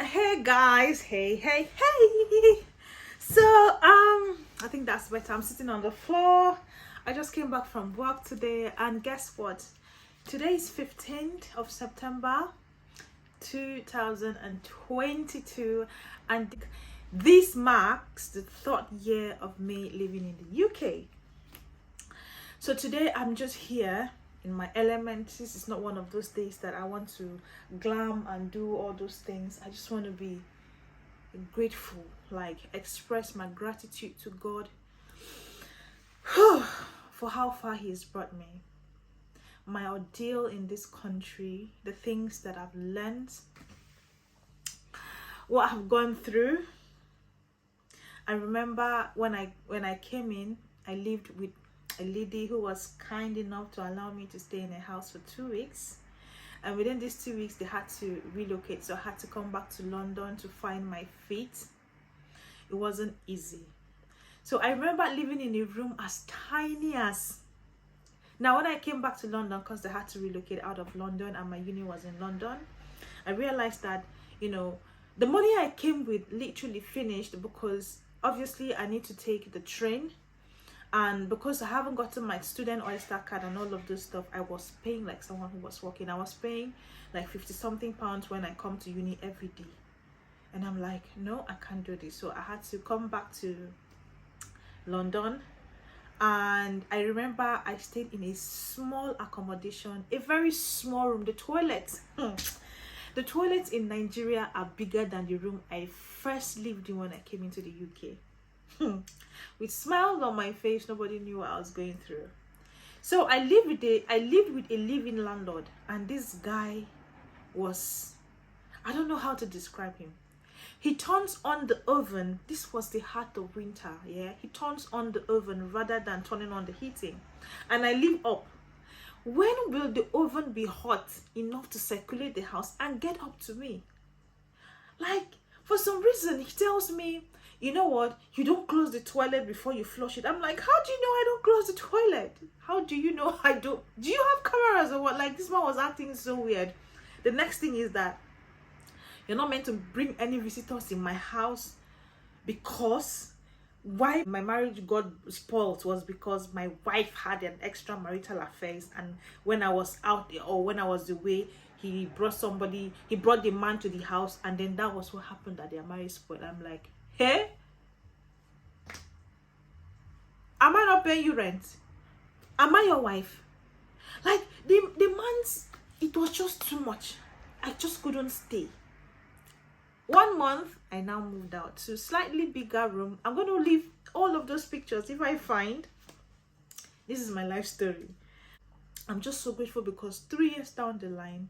Hey guys, hey. So I think that's better. I'm sitting on the floor. I just came back from work today, and guess what? Today is 15th of September 2022, and this marks the third year of me living in the UK. So today I'm just here in my element. This is not one of those days that I want to glam and do all those things. I just want to be grateful, like express my gratitude to God for how far He has brought me, my ordeal in this country, the things that I've learned, what I've gone through. I remember when I came in, I lived with a lady who was kind enough to allow me to stay in a house for 2 weeks, and within these 2 weeks they had to relocate, so I had to come back to London to find my feet. It wasn't easy. So I remember living in a room as tiny as now. When I came back to London, because they had to relocate out of London and my uni was in London, I realized that the money I came with literally finished, because obviously I need to take the train. And because I haven't gotten my student Oyster card and all of this stuff, I was paying like someone who was working. I was paying like 50 something pounds when I come to uni every day. And I'm like, no, I can't do this. So I had to come back to London. And I remember I stayed in a small accommodation, a very small room. The toilets in Nigeria are bigger than the room I first lived in when I came into the UK. With smiles on my face, nobody knew what I was going through. So I lived with a living landlord, and this guy was, I don't know how to describe him. He turns on the oven. This was the heart of winter, yeah. He turns on the oven rather than turning on the heating. And I live up. When will the oven be hot enough to circulate the house and get up to me? Like, for some reason, he tells me, you know what, you don't close the toilet before you flush it. I'm like, how do you know I don't close the toilet? How do you know I don't? Do you have cameras or what? Like, this man was acting so weird. The next thing is that you're not meant to bring any visitors in my house, because why my marriage got spoiled was because my wife had an extramarital affairs, and when I was out or when I was away, he brought the man to the house, and then that was what happened, that their marriage spoiled. I'm like, hey, am I not paying you rent? Am I your wife? Like, the months, it was just too much. I just couldn't stay. 1 month, I now moved out to a slightly bigger room. I'm going to leave all of those pictures if I find. This is my life story. I'm just so grateful, because 3 years down the line,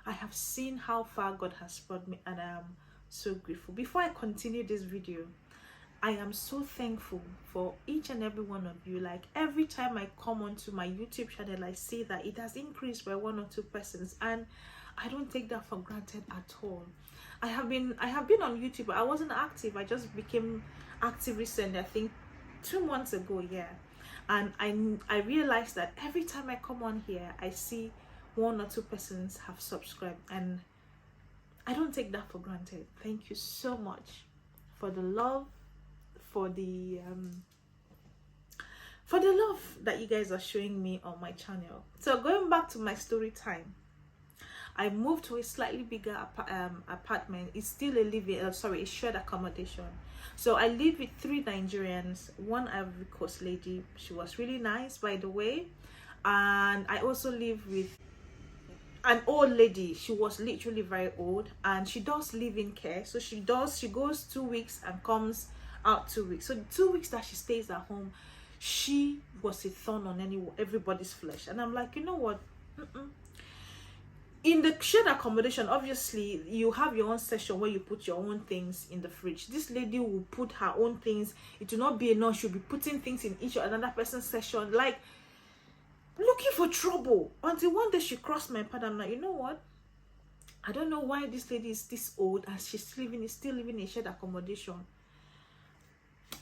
I have seen how far God has brought me, and I am so grateful. Before I continue this video, I am so thankful for each and every one of you. Like, every time I come onto my YouTube channel, I see that it has increased by 1 or 2 persons, and I don't take that for granted at all. I have been on YouTube, but I wasn't active. I just became active recently, I think 2 months ago, yeah. And I realized that every time I come on here, I see 1 or 2 persons have subscribed, and I don't take that for granted. Thank you so much for the love, for the love that you guys are showing me on my channel. So going back to my story time, I moved to a slightly bigger apartment. It's still a a shared accommodation. So I live with 3 Nigerians, 1 Ivory Coast lady. She was really nice, by the way. And I also live with an old lady. She was literally very old, and she does live in care. So she goes 2 weeks and comes out 2 weeks. So the 2 weeks that she stays at home, she was a thorn on everybody's flesh. And I'm like, you know what? In the shared accommodation, obviously you have your own section where you put your own things in the fridge. This lady will put her own things. It will not be enough. She'll be putting things in each or another person's section, like looking for trouble, until one day she crossed my path. I'm like, you know what, I don't know why this lady is this old and she's still living in shared accommodation.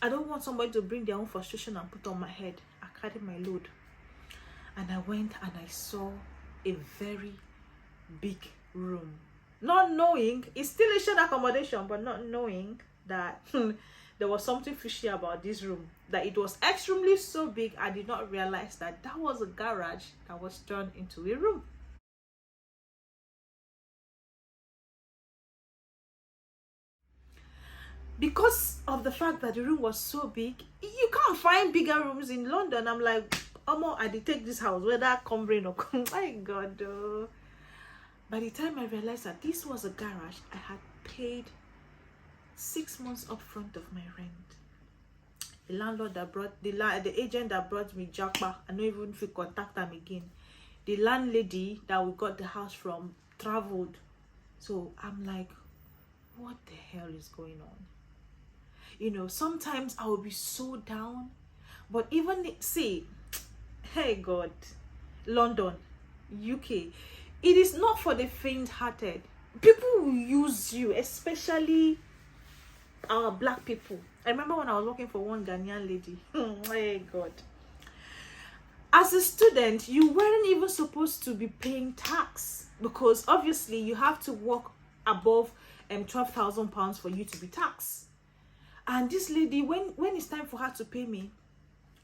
I don't want somebody to bring their own frustration and put on my head. I carried my load, and I went and I saw a very big room. not knowing, it's still a shared accommodation, but not knowing that there was something fishy about this room, that it was extremely so big. I did not realize that that was a garage that was turned into a room. Because of the fact that the room was so big, you can't find bigger rooms in London. I'm like, I did take this house, whether come rain or come. My God. By the time I realized that this was a garage, I had paid 6 months up front of my rent. The landlord that brought the agent that brought me Japa, I don't even feel contact them again. The landlady that we got the house from traveled. So I'm like, what the hell is going on? You know, sometimes I will be so down, but even see, hey God, London, UK, it is not for the faint-hearted. People will use you, especially our black people. I remember when I was working for one Ghanaian lady. Hey God, as a student, you weren't even supposed to be paying tax, because obviously you have to work above £12,000 for you to be taxed. And this lady, when it's time for her to pay me,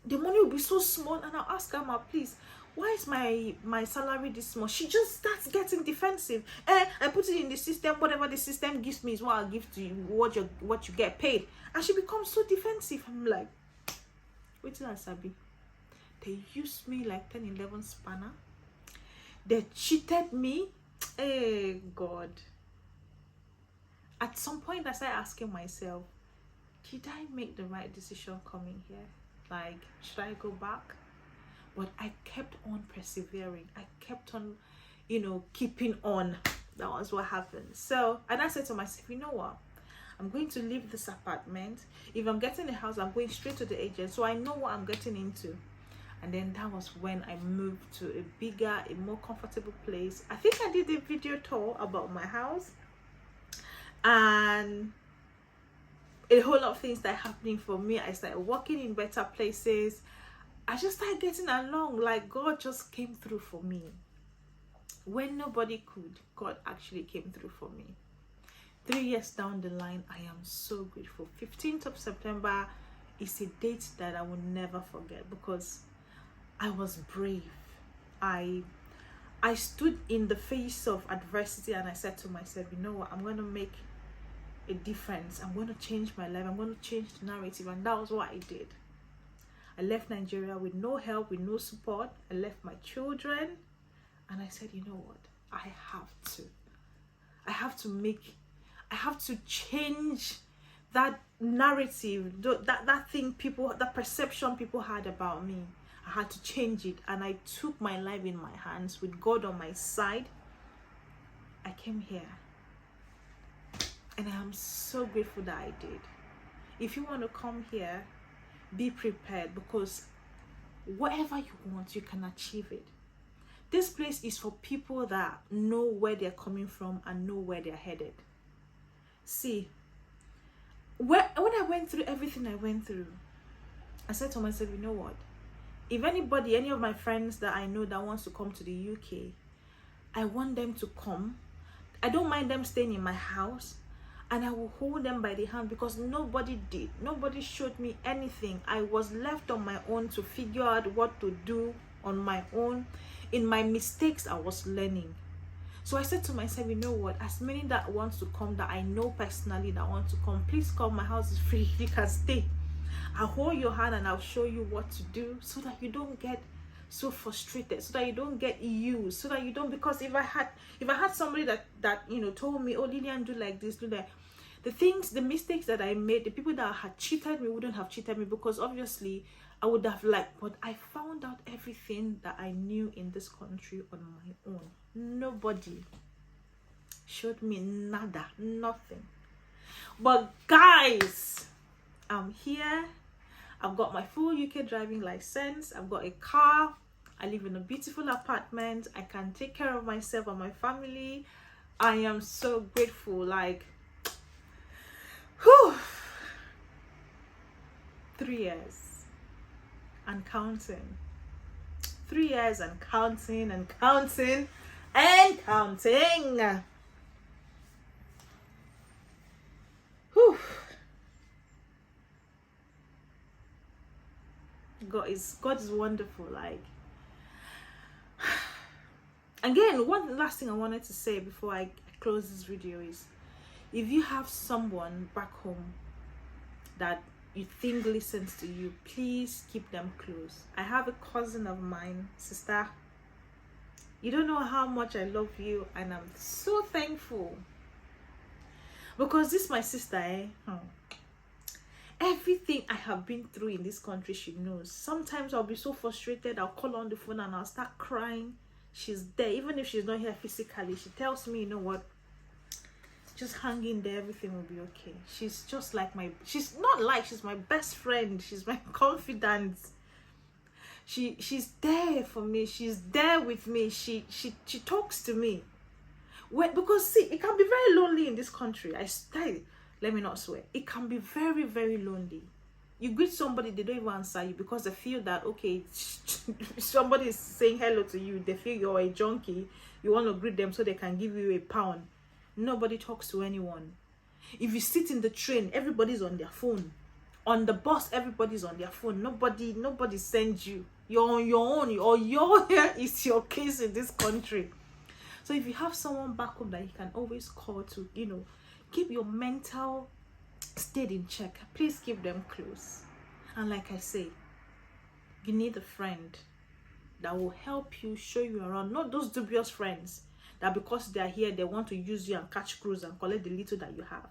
the money will be so small, and I'll ask her, ma, please, why is my salary this small? She just starts getting defensive. I put it in the system, whatever the system gives me is what I'll give to you, what you get paid. And she becomes so defensive. I'm like, wait till I sabi. They used me like 10, 11 spanner. They cheated me. Hey God. At some point I started asking myself, did I make the right decision coming here? Like, should I go back? But I kept on persevering. I kept on, keeping on. That was what happened. So, and I said to myself, you know what? I'm going to leave this apartment. If I'm getting a house, I'm going straight to the agent, so I know what I'm getting into. And then that was when I moved to a bigger, a more comfortable place. I think I did a video tour about my house. And a whole lot of things started happening for me. I started working in better places. I just started getting along. Like, God just came through for me. When nobody could, God actually came through for me. 3 years down the line, I am so grateful. 15th of September is a date that I will never forget, because I was brave. I stood in the face of adversity, and I said to myself, you know what, I'm going to make a difference. I'm going to change my life. I'm going to change the narrative. And that was what I did. I left Nigeria with no help, with no support. I left my children, and I said, you know what, I have to change that narrative, that thing people, that perception people had about me. I had to change it, and I took my life in my hands with God on my side. I came here, and I am so grateful that I did. If you want to come here, be prepared, because whatever you want, you can achieve it. This place is for people that know where they're coming from and know where they're headed. See, when I went through everything I went through, I said to myself, you know what? If anybody, any of my friends that I know that wants to come to the UK, I want them to come. I don't mind them staying in my house, and I will hold them by the hand, because nobody did. Nobody showed me anything. I was left on my own to figure out what to do on my own. In my mistakes, I was learning. So I said to myself, you know what, as many that wants to come, that I know personally that want to come, please come. My house is free. You can stay. I'll hold your hand and I'll show you what to do, so that you don't get so frustrated, so that you don't get used, so that you don't, because if I had somebody that told me, oh, Lillian, do like this, do that, the mistakes that I made, the people that had cheated me wouldn't have cheated me, because obviously I would have but I found out everything that I knew in this country on my own. Nobody showed me nada, nothing. But guys, I'm here. I've got my full UK driving license. I've got a car. I live in a beautiful apartment. I can take care of myself and my family. I am so grateful. Like, whew, 3 years and counting. 3 years and counting and counting and counting. God is wonderful. Like, again, one last thing I wanted to say before I close this video is, if you have someone back home that you think listens to you, please keep them close. I have a cousin of mine, sister. You don't know how much I love you, and I'm so thankful, because this my sister, everything I have been through in this country, she knows. Sometimes I'll be so frustrated, I'll call on the phone and I'll start crying. She's there, even if she's not here physically. She tells me, you know what, just hang in there, everything will be okay. She's just like she's my best friend. She's my confidant. She's there for me. She's there with me. She talks to me. Because see, it can be very lonely in this country. Let me not swear. It can be very, very lonely. You greet somebody, they don't even answer you because they feel that, okay, somebody is saying hello to you. They feel you're a junkie. You want to greet them so they can give you £1. Nobody talks to anyone. If you sit in the train, everybody's on their phone. On the bus, everybody's on their phone. Nobody sends you. You're on your own, or is your case in this country. So if you have someone back home that you can always call to, keep your mental state in check, please keep them close. And like I say, you need a friend that will help you, show you around. Not those dubious friends that because they are here, they want to use you and catch cruise and collect the little that you have.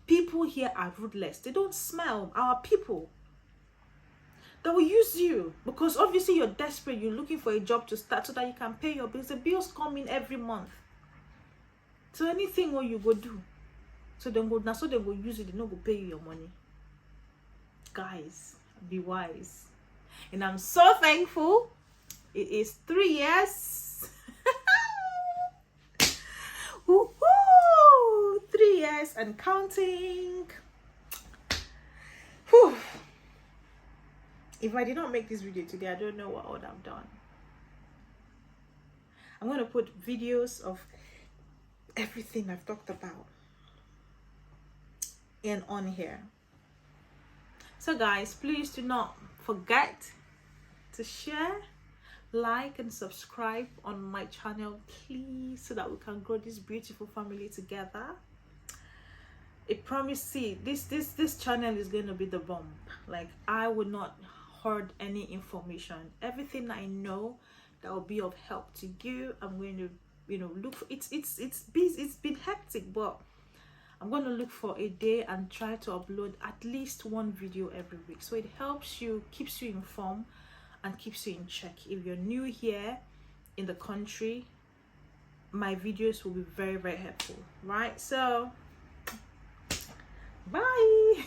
People here are ruthless. They don't smell. Our people, they will use you because obviously you're desperate. You're looking for a job to start so that you can pay your bills. The bills come in every month. So anything what you go do, so they go use it. They not go pay you your money. Guys, be wise. And I'm so thankful. It is 3 years. Woo-hoo! 3 years and counting. Whew. If I did not make this video today, I don't know what I would have done. I'm going to put videos of everything I've talked about in on here. So guys, please do not forget to share, like and subscribe on my channel, please, so that we can grow this beautiful family together. I promise, see, this channel is going to be the bomb. Like, I would not hoard any information. Everything I know that will be of help to you, I'm going to look for. It's busy, it's been hectic, but I'm going to look for a day and try to upload at least one video every week, so it helps you, keeps you informed and keeps you in check. If you're new here in the country, my videos will be very, very helpful, right? So bye.